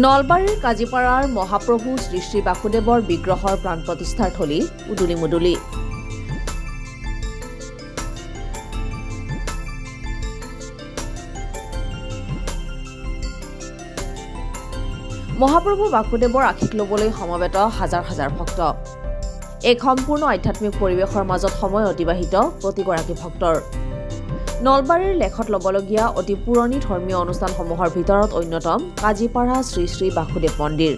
নলবাৰীৰ কাজিপাৰাৰ মহাপ্ৰভু শ্ৰী শ্ৰী বাসুদেৱৰ বিগ্ৰহৰ প্ৰাণ প্ৰতিষ্ঠাৰ থলী উদুলি মুদুলি। মহাপ্ৰভু বাসুদেৱৰ আশীষ ল'বলৈ সমবেত হাজাৰ হাজাৰ ভক্ত। এক সম্পূৰ্ণ আধ্যাত্মিক পৰিৱেশৰ মাজত সময় অতিবাহিত প্ৰতিগৰাকী ভক্তৰ। নলবাৰীৰ লেখত ল'বলগীয়া অতি পুৰণি ধৰ্মীয় অনুষ্ঠানসমূহৰ ভিতৰত অন্যতম কাজিপাৰা শ্ৰী শ্ৰী বাসুদেৱ মন্দিৰ।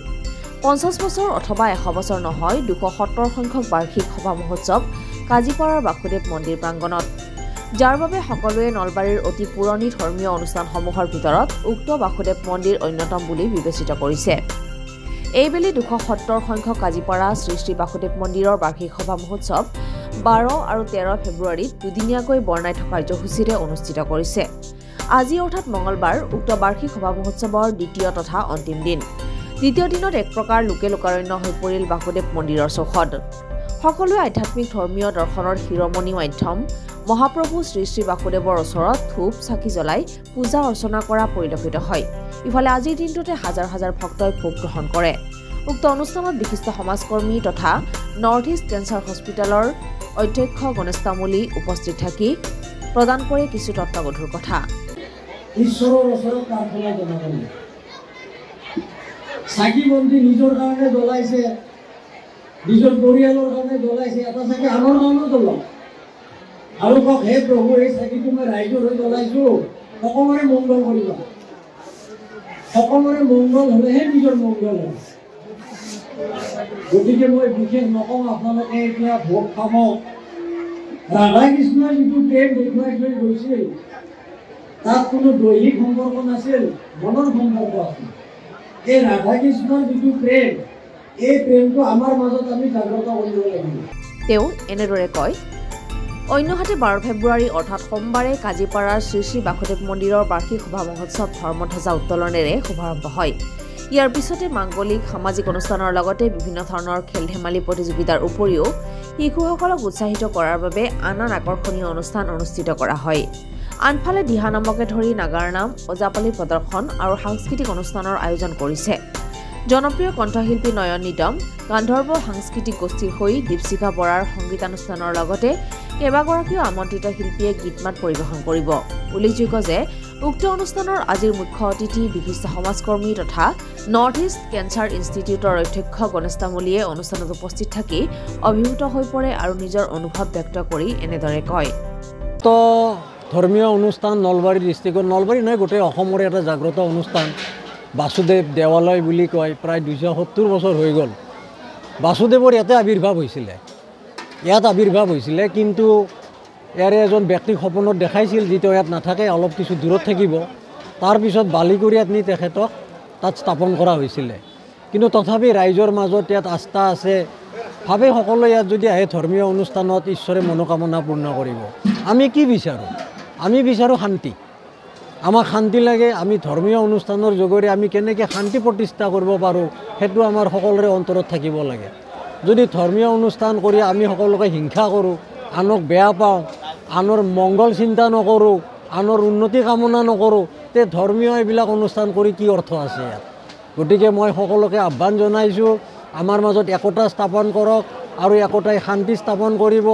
50 বছৰ অথবা 100 বছৰ নহয় 270 সংখ্যক বাৰ্ষিক সভা মহোৎসৱ কাজিপাৰাৰ বাসুদেৱ মন্দিৰ প্ৰাংগণত, যাৰ বাবে সকলোৱে নলবাৰীৰ অতি পুৰণি ধৰ্মীয় অনুষ্ঠানসমূহৰ ভিতৰত উক্ত বাসুদেৱ মন্দিৰ অন্যতম বুলি বিবেচিত কৰিছে। এইবেলি 270 সংখ্যক কাজিপাৰা শ্ৰী শ্ৰী বাসুদেৱ মন্দিৰৰ বাৰ্ষিক সভা মহোৎসৱ 12 আৰু 13 ফেব্ৰুৱাৰীত দুদিনীয়াকৈ বৰ্ণাঢ্য কাৰ্যসূচীৰে অনুষ্ঠিত কৰিছে। আজি অৰ্থাৎ মঙলবাৰ উক্ত বাৰ্ষিক সভা মহোৎসৱৰ দ্বিতীয় তথা অন্তিম দিন। দ্বিতীয় দিনত এক প্ৰকাৰ লোকে লোকাৰণ্য হৈ পৰিল বাসুদেৱ মন্দিৰৰ চৌহদ। সকলোৱে আধ্যাত্মিক ধৰ্মীয় দৰ্শনৰ শিৰোমণি মাধ্যম মহাপ্ৰভু শ্ৰী শ্ৰী বাসুদেৱৰ ওচৰত ধূপ চাকি জ্বলাই পূজা অৰ্চনা কৰা পৰিলক্ষিত হয়। ইফালে আজিৰ দিনটোতে হাজাৰ হাজাৰ ভক্তই ভোগ গ্ৰহণ কৰে। উক্ত অনুষ্ঠানত বিশিষ্ট সমাজকৰ্মী তথা নৰ্থ ইষ্ট কেঞ্চাৰ হস্পিটেলৰ অধ্যক্ষ গণেশ তামুলী উপস্থিত থাকি প্ৰদান কৰে কিছু তত্ত্বগধুৰ কথা। ঈশ্বৰৰ ওচৰত প্ৰাৰ্থনা জনাবলৈ চাকি বন্তি নিজৰ কাৰণে জ্বলাইছে, নিজৰ পৰিয়ালৰ কাৰণে জ্বলাইছে, এটা চাকি আনৰ কাৰণেও জ্বলাওক আৰু কওক, হে প্ৰভু, এই চাকিটো মই ৰাইজৰ হৈ জ্বলাইছোঁ, সকলোৰে মংগল কৰিবা। সকলোৰে মংগল হ'লেহে নিজৰ মংগল হয়। গতিকে মই বিশেষ নকওঁ, আপোনালোকে এতিয়া ভোগ খাব। ৰাধা কৃষ্ণই যিটো প্ৰেম দেখুৱাই থৈ গৈছিল তাত কোনো দৈহিক সম্পৰ্ক নাছিল, মনৰ সম্পৰ্ক আছিল। এই ৰাধা কৃষ্ণৰ যিটো প্ৰেম, এই প্ৰেমটো আমাৰ মাজত আমি জাগ্ৰত কৰিব লাগিব। তেওঁ এনেদৰে কয়। অন্যহাতে 12 ফেব্ৰুৱাৰী অৰ্থাৎ সোমবাৰে কাজিপাৰাৰ শ্ৰী শ্ৰী বাসুদেৱ মন্দিৰৰ বাৰ্ষিক সভা মহোৎসৱ ধৰ্মধ্বজা উত্তোলনেৰে শুভাৰম্ভ হয়। ইয়াৰ পিছতে মাংগলিক সামাজিক অনুষ্ঠানৰ লগতে বিভিন্ন ধৰণৰ খেল ধেমালি প্ৰতিযোগিতাৰ উপৰিও শিশুসকলক উৎসাহিত কৰাৰ বাবে আন আন আকৰ্ষণীয় অনুষ্ঠান অনুষ্ঠিত কৰা হয়। আনফালে দিহা নামকে ধৰি নাগাৰ নাম, ওজাপালি প্ৰদৰ্শন আৰু সাংস্কৃতিক অনুষ্ঠানৰ আয়োজন কৰিছে। জনপ্ৰিয় কণ্ঠশিল্পী নয়ন নিতম, গান্ধৰ্ব সাংস্কৃতিক গোষ্ঠীৰ হৈ দীপশিখা বৰাৰ সংগীতানুষ্ঠানৰ লগতে কেইবাগৰাকীও আমন্ত্ৰিত শিল্পীয়ে গীত মাত পৰিৱেশন কৰিব। উল্লেখযোগ্য যে উক্ত অনুষ্ঠানৰ আজিৰ মুখ্য অতিথি বিশিষ্ট সমাজকৰ্মী তথা নৰ্থ ইষ্ট কেঞ্চাৰ ইনষ্টিটিউটৰ অধ্যক্ষ গণেশ তামুলীয়ে অনুষ্ঠানত উপস্থিত থাকি অভিভূত হৈ পৰে আৰু নিজৰ অনুভৱ ব্যক্ত কৰি এনেদৰে কয়। ধৰ্মীয় অনুষ্ঠান নলবাৰী ডিষ্ট্ৰিক্টত, নলবাৰী নহয় গোটেই অসমৰে এটা জাগ্ৰত অনুষ্ঠান বাসুদেৱ দেৱালয় বুলি কয়। প্ৰায় 270 বছৰ হৈ গ'ল বাসুদেৱৰ ইয়াতে আৱিৰ্ভাৱ হৈছিলে। কিন্তু ইয়াৰে এজন ব্যক্তিক সপোনত দেখাইছিল, যিটো ইয়াত নাথাকে, অলপ কিছু দূৰত থাকিব। তাৰপিছত বালিকুৰিয়াত নি তেখেতক তাত স্থাপন কৰা হৈছিলে। কিন্তু তথাপি ৰাইজৰ মাজত ইয়াত আস্থা আছে, ভাবে সকলোৱে ইয়াত যদি আহে ধৰ্মীয় অনুষ্ঠানত ঈশ্বৰে মনোকামনা পূৰ্ণ কৰিব। আমি কি বিচাৰোঁ? আমি বিচাৰোঁ শান্তি। আমাক শান্তি লাগে। আমি ধৰ্মীয় অনুষ্ঠানৰ যোগেৰে আমি কেনেকৈ শান্তি প্ৰতিষ্ঠা কৰিব পাৰোঁ, সেইটো আমাৰ সকলোৰে অন্তৰত থাকিব লাগে। যদি ধৰ্মীয় অনুষ্ঠান কৰি আমি সকলোকে হিংসা কৰোঁ, আনক বেয়া পাওঁ, আনৰ মংগল চিন্তা নকৰোঁ, আনৰ উন্নতি কামনা নকৰোঁ, তে ধৰ্মীয় এইবিলাক অনুষ্ঠান কৰি কি অৰ্থ আছে ইয়াত? গতিকে মই সকলোকে আহ্বান জনাইছোঁ, আমাৰ মাজত একতা স্থাপন কৰক আৰু একতাই শান্তি স্থাপন কৰিব।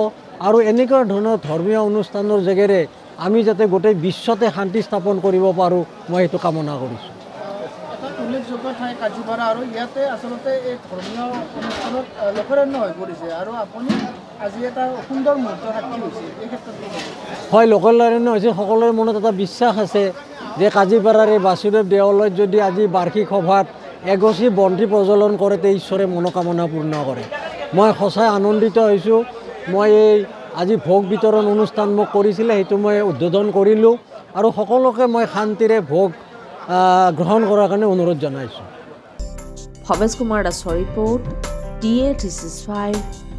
আৰু এনেকুৱা ধৰণৰ ধৰ্মীয় অনুষ্ঠানৰ যোগেৰে আমি যাতে গোটেই বিশ্বতে শান্তি স্থাপন কৰিব পাৰোঁ, মই সেইটো কামনা কৰিছোঁ। উল্লেখযোগ্য ঠাই কাজিপাৰা আৰু ইয়াতে আচলতে এই ধৰ্মীয় অনুষ্ঠানত লোকৰণ্য হৈ পৰিছে আৰু আপুনি আজি এটা সুন্দৰ মুহূৰ্ত সাক্ষী হৈছে। এই ক্ষেত্ৰত হয়, লোকৰণ্য হৈছে। সকলোৰে মনত এটা বিশ্বাস আছে যে কাজিপাৰাৰ এই বাসুদেৱ দেৱালয়ত যদি আজি বাৰ্ষিক সভাত এগছি বন্তি প্ৰজ্বলন কৰে, তে ঈশ্বৰে মনোকামনা পূৰ্ণ কৰে। মই সঁচাই আনন্দিত হৈছোঁ। মই এই আজি ভোগ বিতৰণ অনুষ্ঠান মোক কৰিছিলে, সেইটো মই উদ্বোধন কৰিলোঁ আৰু সকলোকে মই শান্তিৰে ভোগ গ্ৰহণ কৰাৰ কাৰণে অনুৰোধ জনাইছোঁ। ভৱেশ কুমাৰ দাসৰ ৰিপৰ্ট, DA 365।